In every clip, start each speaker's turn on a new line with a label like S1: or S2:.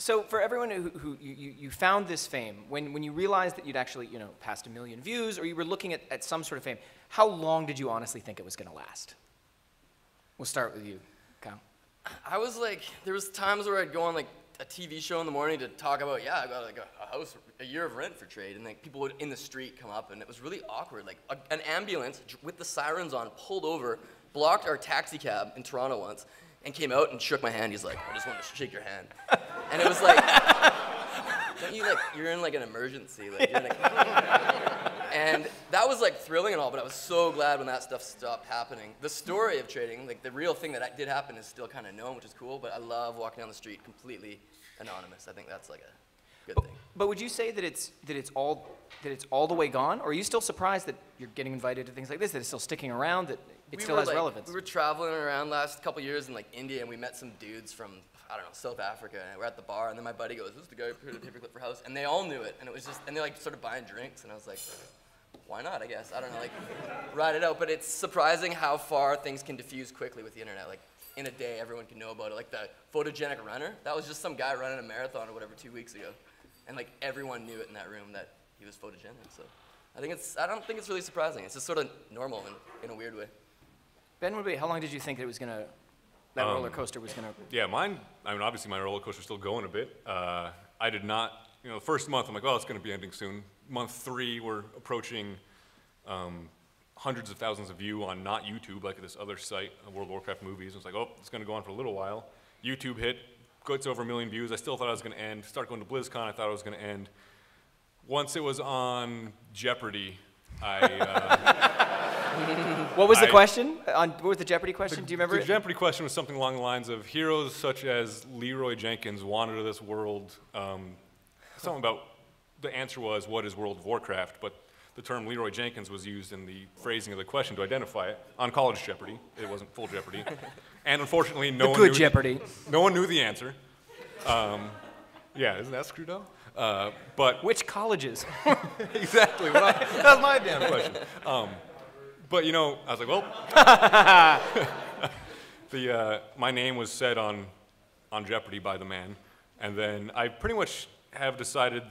S1: So for everyone who you found this fame, when you realized that you'd actually, passed 1 million views, or you were looking at some sort of fame, how long did you honestly think it was going to last? We'll start with you, Kyle.
S2: I was like, there was times where I'd go on like a TV show in the morning to talk about, I got like a house, a year of rent for trade, and like people would in the street come up, and it was really awkward. Like an ambulance with the sirens on pulled over, blocked our taxi cab in Toronto once, and came out and shook my hand. He's like, I just wanted to shake your hand. And it was like, don't you like, you're in like an emergency. Like, you're like, and that was like thrilling and all, but I was so glad when that stuff stopped happening. The story of trading, like the real thing that did happen is still kind of known, which is cool, but I love walking down the street completely anonymous. I think that's like a good thing.
S1: But would you say that it's all the way gone, or are you still surprised that you're getting invited to things like this, that it's still sticking around, that it still has relevance?
S2: We were traveling around last couple years in like India, and we met some dudes from, I don't know, South Africa, and we're at the bar, and then my buddy goes, this is the guy who created a paperclip for house, and they all knew it, and it was just, and they like started buying drinks, and I was like, why not, I guess, I don't know, like, ride it out. But it's surprising how far things can diffuse quickly with the internet. Like, in a day, everyone can know about it. Like the photogenic runner, that was just some guy running a marathon or whatever 2 weeks ago, and like everyone knew it in that room that he was photogenic. So I don't think it's really surprising. It's just sort of normal in a weird way.
S1: Ben, how long did you think that roller coaster was gonna?
S3: Yeah, obviously my roller coaster's still going a bit. I did not, the first month I'm like, well, it's gonna be ending soon. Month 3, we're approaching hundreds of thousands of views on not YouTube, like this other site, World of Warcraft movies. I was like, oh, it's gonna go on for a little while. YouTube hit, gets over 1 million views. I still thought I was gonna end. Start going to BlizzCon, I thought it was gonna end. Once it was on Jeopardy,
S1: What was the question? What was the Jeopardy question? Do you remember
S3: the Jeopardy question was something along the lines of heroes such as Leeroy Jenkins wander to this world. Something about, the answer was, what is World of Warcraft? But the term Leeroy Jenkins was used in the phrasing of the question to identify it on College Jeopardy. It wasn't full Jeopardy. And unfortunately, no one knew the answer. Yeah, isn't that screwed up? But
S1: which colleges?
S3: Exactly. That's my damn question. But I was like, well, my name was said on Jeopardy by the man, and then I pretty much have decided.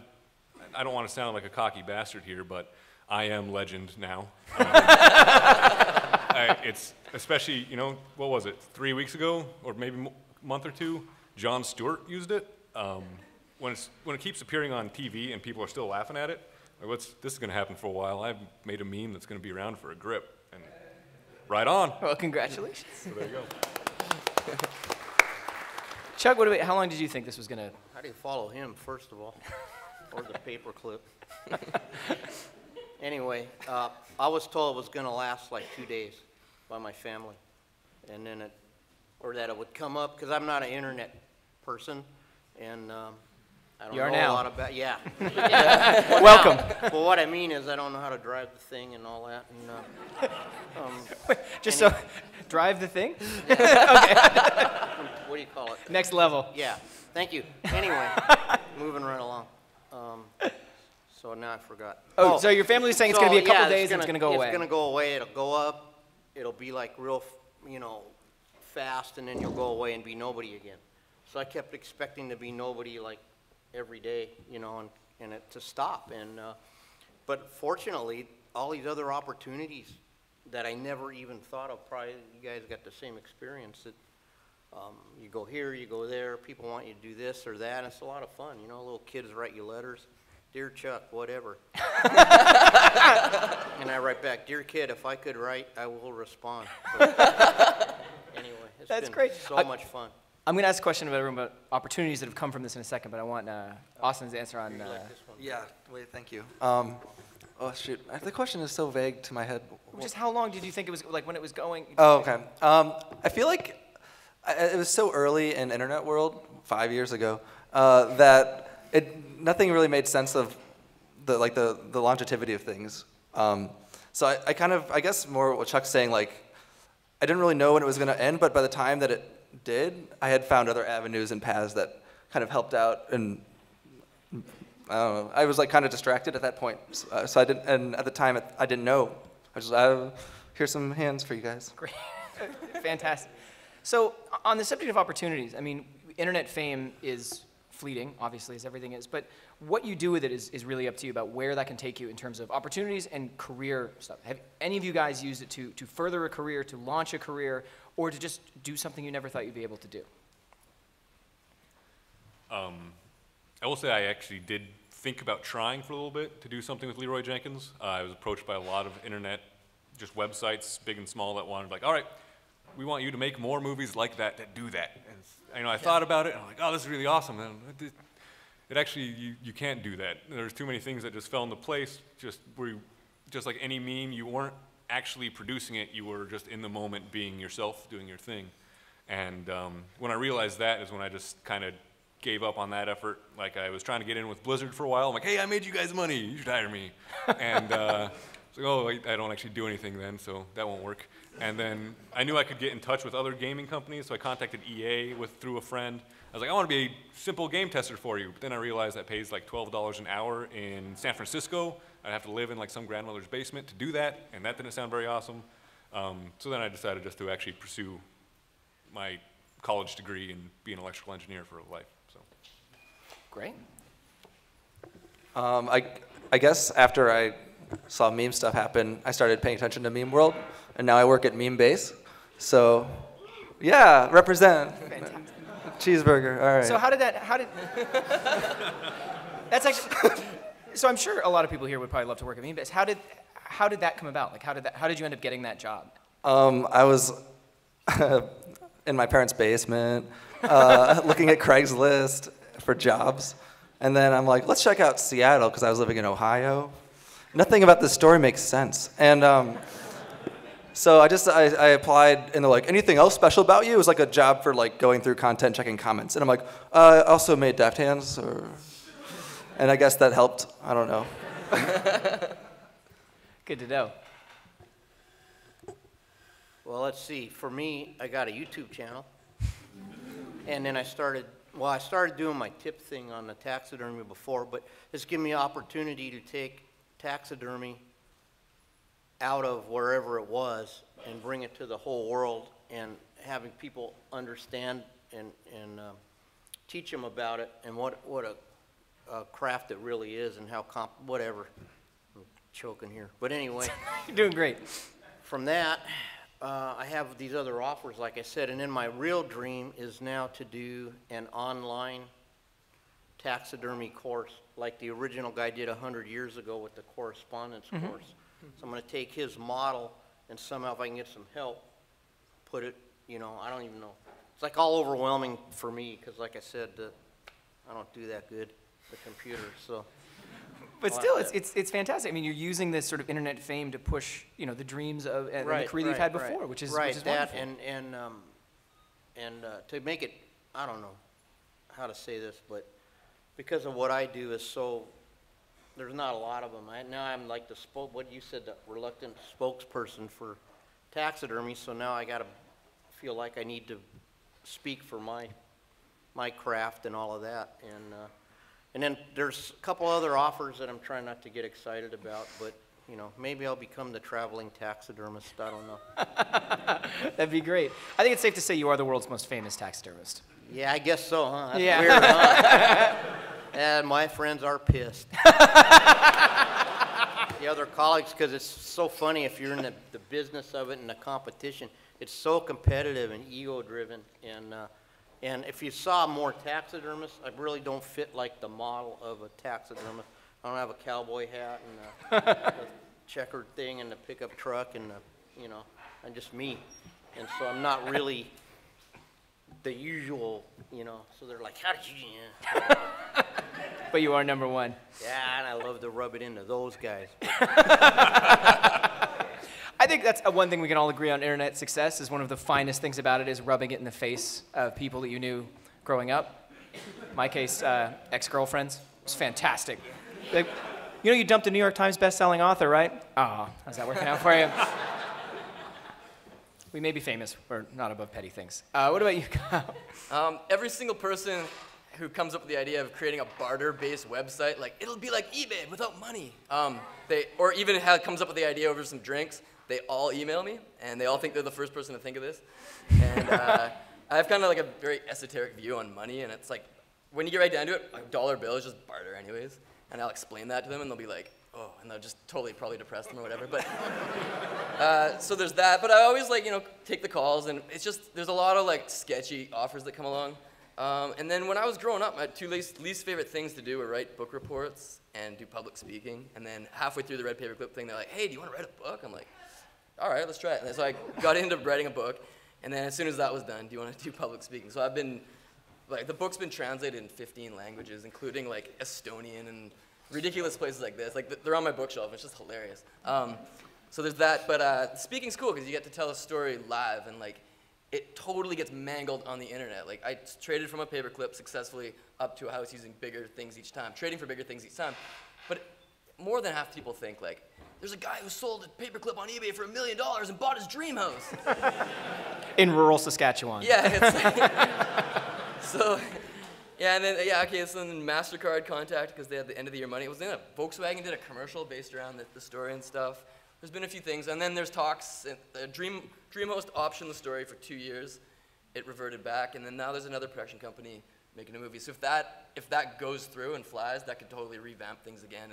S3: I don't want to sound like a cocky bastard here, but I am legend now. It's especially, what was it, 3 weeks ago, or maybe a month or two, Jon Stewart used it. When it keeps appearing on TV and people are still laughing at it, like, this is going to happen for a while. I've made a meme that's going to be around for a grip, and right on.
S1: Well, congratulations.
S3: So there you go.
S1: Chuck, how long did you think this was going to?
S4: How do you follow him, first of all? Or the paperclip. Anyway, I was told it was going to last like 2 days by my family, and then that it would come up, because I'm not an internet person, and I don't know a lot about, yeah.
S1: Welcome.
S4: Well, what I mean is I don't know how to drive the thing and all that. And,
S1: drive the thing?
S4: Yeah. Okay. What do you call it?
S1: Next level.
S4: Yeah. Thank you. Anyway, moving right along. So now I forgot.
S1: Oh, so your family's saying it's going to be a couple days and it's going to go away.
S4: It's going to go away. It'll go up. It'll be like real, fast, and then you'll go away and be nobody again. So I kept expecting to be nobody like every day, and it to stop. And but fortunately, all these other opportunities that I never even thought of, probably you guys got the same experience. That you go here, you go there. People want you to do this or that. And it's a lot of fun. Little kids write you letters. Dear Chuck, whatever. And I write back, dear kid, if I could write, I will respond. So, anyway, it's been
S1: great.
S4: So much fun.
S1: I'm going to ask a question about everyone about opportunities that have come from this in a second, but I want Austin's answer on.
S5: Yeah, wait, thank you. Oh shoot, the question is so vague to my head.
S1: Just how long did you think it was, like when it was going?
S5: Oh, okay. I feel like it was so early in internet world, 5 years ago, that nothing really made sense of the longevity of things. So I guess more what Chuck's saying, like, I didn't really know when it was going to end, but by the time that it did, I had found other avenues and paths that kind of helped out, and I don't know, I was like kind of distracted at that point, so I didn't, and at the time I didn't know. I was just, here's some hands for you guys.
S1: Great, fantastic. So on the subject of opportunities, I mean, internet fame is fleeting, obviously, as everything is, but what you do with it is really up to you about where that can take you in terms of opportunities and career stuff. Have any of you guys used it to further a career, to launch a career, or to just do something you never thought you'd be able to do?
S3: I will say I actually did think about trying for a little bit to do something with Leeroy Jenkins. I was approached by a lot of internet, just websites, big and small, that wanted like, all right, we want you to make more movies like that do that. And I thought about it, and I'm like, oh, this is really awesome. And it actually, you can't do that. There's too many things that just fell into place. Just like any meme, you weren't actually producing it. You were just in the moment, being yourself, doing your thing. And when I realized that is when I just kind of gave up on that effort. Like, I was trying to get in with Blizzard for a while. I'm like, hey, I made you guys money. You should hire me. And it's like, oh, I don't actually do anything then, so that won't work. And then I knew I could get in touch with other gaming companies, so I contacted EA through a friend. I was like, I want to be a simple game tester for you. But then I realized that pays like $12 an hour in San Francisco. I'd have to live in like some grandmother's basement to do that, and that didn't sound very awesome. So then I decided just to actually pursue my college degree and be an electrical engineer for life. So.
S1: Great.
S5: I guess after I saw meme stuff happen, I started paying attention to meme world, and now I work at Memebase. So, yeah, represent.
S1: Fantastic.
S5: Cheeseburger, all right.
S1: So that's actually, so I'm sure a lot of people here would probably love to work at Memebase. How did that come about? Like, how did you end up getting that job?
S5: I was in my parents' basement, looking at Craigslist for jobs. And then I'm like, let's check out Seattle, because I was living in Ohio. Nothing about this story makes sense. And so I applied, and they're like, anything else special about you? It was like a job for like going through content, checking comments. And I'm like, I also made Daft Hands. And I guess that helped. I don't know.
S1: Good to know.
S4: Well, let's see. For me, I got a YouTube channel. And then I started doing my tip thing on the taxidermy before, but it's given me an opportunity to take taxidermy out of wherever it was and bring it to the whole world, and having people understand and teach them about it and what a craft it really is, and how whatever. I'm choking here. But anyway.
S1: You're doing great.
S4: From that, I have these other offers, like I said, and then my real dream is now to do an online taxidermy course, like the original guy did 100 years ago with the correspondence course. So I'm going to take his model, and somehow, if I can get some help, put it, I don't even know. It's like all overwhelming for me, because like I said, I don't do that good, the computer, so.
S1: But still, it's fantastic. I mean, you're using this sort of internet fame to push, the dreams of and the career you've had before, which is
S4: that
S1: wonderful.
S4: And to make it, I don't know how to say this, but because of what I do is so, there's not a lot of them. Now I'm like what you said, the reluctant spokesperson for taxidermy. So now I got to feel like I need to speak for my craft and all of that. And then there's a couple other offers that I'm trying not to get excited about, but maybe I'll become the traveling taxidermist. I don't know.
S1: That'd be great. I think it's safe to say you are the world's most famous taxidermist.
S4: Yeah, I guess so, huh? That's
S1: Yeah.
S4: weird, huh? And my friends are pissed. The other colleagues, because it's so funny if you're in the business of it and the competition. It's so competitive and ego-driven. And if you saw more taxidermists, I really don't fit like the model of a taxidermist. I don't have a cowboy hat and a checkered thing and the pickup truck and I'm just me. And so I'm not really the usual, so they're like, how did you,
S1: But you are number one.
S4: Yeah, and I love to rub it into those guys.
S1: I think that's one thing we can all agree on. Internet success is one of the finest things about it is rubbing it in the face of people that you knew growing up. In my case, ex-girlfriends. It's fantastic. Like, you dumped a New York Times best-selling author, right? Oh, how's that working out for you? We may be famous. We're not above petty things. What about you, Kyle?
S2: Every single person who comes up with the idea of creating a barter-based website, like, it'll be like eBay without money. Or even comes up with the idea over some drinks, they all email me, and they all think they're the first person to think of this. And I have kind of like a very esoteric view on money, and it's like, when you get right down to it, a dollar bill is just barter anyways. And I'll explain that to them, and they'll be like, oh, and they'll just totally probably depress them or whatever. But so there's that. But I always like, you know, take the calls, and it's just, there's a lot of like sketchy offers that come along. And then when I was growing up, my two least favorite things to do were write book reports and do public speaking. And then halfway through the red paperclip thing, they're like, hey, do you want to write a book? I'm like, all right, let's try it. And so I got into writing a book. And then as soon as that was done, do you want to do public speaking? So I've been, like, the book's been translated in 15 languages, including like Estonian and ridiculous places like this. Like, they're on my bookshelf. It's just hilarious. So there's that. But speaking's cool because you get to tell a story live, and like, it totally gets mangled on the internet. Like, I traded from a paperclip successfully up to a house using bigger things each time, trading for bigger things each time. But more than half the people think, like, there's a guy who sold a paperclip on eBay for $1 million and bought his dream house.
S1: In rural Saskatchewan.
S2: Yeah, it's like, so, yeah, and then, yeah, okay, so then MasterCard contact because they had the end of the year money. It was in a, Volkswagen did a commercial based around the story and stuff. There's been a few things, and then there's talks. DreamHost optioned the story for 2 years. It reverted back, and then now there's another production company making a movie. So if that goes through and flies, that could totally revamp things again.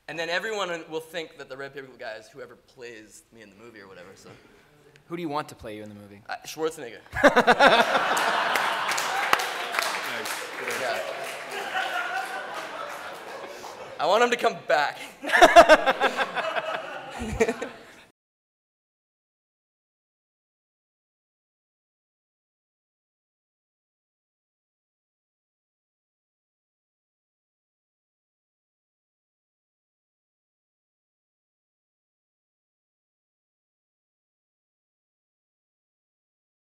S2: And then everyone will think that the Red Paperclip guy is whoever plays me in the movie or whatever. So.
S1: Who do you want to play you in the movie?
S2: Schwarzenegger. Yeah. I want him to come back.